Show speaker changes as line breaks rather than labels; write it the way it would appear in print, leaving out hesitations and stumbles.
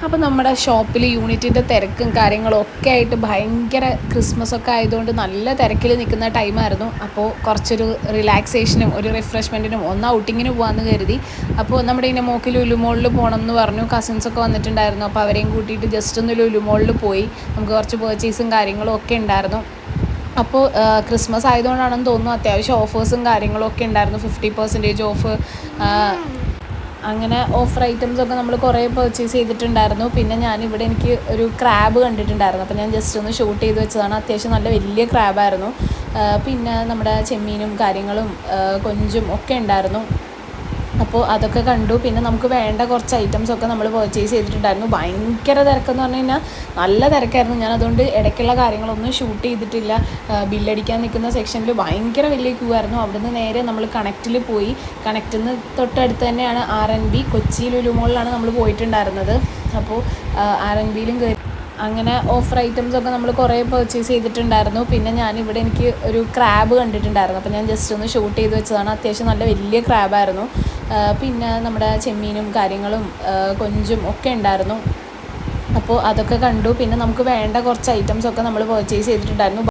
അപ്പോൾ നമ്മുടെ ഷോപ്പിൽ യൂണിറ്റിൻ്റെ തിരക്കും കാര്യങ്ങളും ഒക്കെ ആയിട്ട് ഭയങ്കര ക്രിസ്മസ് ഒക്കെ ആയതുകൊണ്ട് നല്ല തിരക്കിൽ നിൽക്കുന്ന ടൈമായിരുന്നു. അപ്പോൾ കുറച്ചൊരു റിലാക്സേഷനും ഒരു റിഫ്രഷ്മെൻറ്റിനും ഒന്ന് ഔട്ടിങ്ങിന് പോകാമെന്ന് കരുതി. അപ്പോൾ നമ്മുടെ ഇതിൻ്റെ മോക്കിൽ ലുലുമോളിൽ പോകണം എന്ന് പറഞ്ഞു. കസിൻസൊക്കെ വന്നിട്ടുണ്ടായിരുന്നു. അപ്പോൾ അവരെയും കൂട്ടിയിട്ട് ജസ്റ്റ് ഒന്ന് ലുലുമോളിൽ പോയി. നമുക്ക് കുറച്ച് പർച്ചേസും കാര്യങ്ങളും ഒക്കെ ഉണ്ടായിരുന്നു. അപ്പോൾ ക്രിസ്മസ് ആയതുകൊണ്ടാണെന്ന് തോന്നുന്നു അത്യാവശ്യം ഓഫേഴ്സും കാര്യങ്ങളും ഒക്കെ ഉണ്ടായിരുന്നു. 50% ഓഫ്, അങ്ങനെ ഓഫർ ഐറ്റംസൊക്കെ നമ്മൾ കുറേ പർച്ചേസ് ചെയ്തിട്ടുണ്ടായിരുന്നു. പിന്നെ ഞാനിവിടെ എനിക്ക് ഒരു ക്രാബ് കണ്ടിട്ടുണ്ടായിരുന്നു. അപ്പോൾ ഞാൻ ജസ്റ്റ് ഒന്ന് ഷൂട്ട് ചെയ്ത് വെച്ചതാണ്. അത്യാവശ്യം നല്ല വലിയ ക്രാബായിരുന്നു. പിന്നെ നമ്മുടെ ചെമ്മീനും കാര്യങ്ങളും കൊഞ്ചും ഒക്കെ ഉണ്ടായിരുന്നു. അപ്പോൾ അതൊക്കെ കണ്ടു. പിന്നെ നമുക്ക് വേണ്ട കുറച്ച് ഐറ്റംസൊക്കെ നമ്മൾ പർച്ചേസ് ചെയ്തിട്ടുണ്ടായിരുന്നു. ഭയങ്കര തിരക്കെന്ന് പറഞ്ഞു കഴിഞ്ഞാൽ നല്ല തിരക്കായിരുന്നു. ഞാൻ അതുകൊണ്ട് ഇടയ്ക്കുള്ള കാര്യങ്ങളൊന്നും ഷൂട്ട് ചെയ്തിട്ടില്ല. ബില്ലടിക്കാൻ നിൽക്കുന്ന സെക്ഷനിൽ ഭയങ്കര വലിയ ക്യൂ ആയിരുന്നു. അവിടുന്ന് നേരെ നമ്മൾ കണക്റ്റിൽ പോയി. കണക്റ്റിൽ നിന്ന് തൊട്ടടുത്ത് തന്നെയാണ് RNB. കൊച്ചി ലുലുമോളിലാണ് നമ്മൾ പോയിട്ടുണ്ടായിരുന്നത്. അപ്പോൾ RNBയിലും കയറി അങ്ങനെ ഓഫർ ഐറ്റംസൊക്കെ നമ്മൾ കുറേ പർച്ചേസ് ചെയ്തിട്ടുണ്ടായിരുന്നു. പിന്നെ ഞാനിവിടെ എനിക്ക് ഒരു ക്രാബ് കണ്ടിട്ടുണ്ടായിരുന്നു. അപ്പോൾ ഞാൻ ജസ്റ്റ് ഒന്ന് ഷൂട്ട് ചെയ്ത് വെച്ചതാണ്. അത്യാവശ്യം നല്ല വലിയ ക്രാബായിരുന്നു. പിന്നെ നമ്മുടെ ചെമ്മീനും കാര്യങ്ങളും കൊഞ്ചും ഒക്കെ ഉണ്ടായിരുന്നു. അപ്പോൾ അതൊക്കെ കണ്ടു. പിന്നെ നമുക്ക് വേണ്ട കുറച്ച് ഐറ്റംസൊക്കെ നമ്മൾ പർച്ചേസ് ചെയ്തിട്ടുണ്ടായിരുന്നു.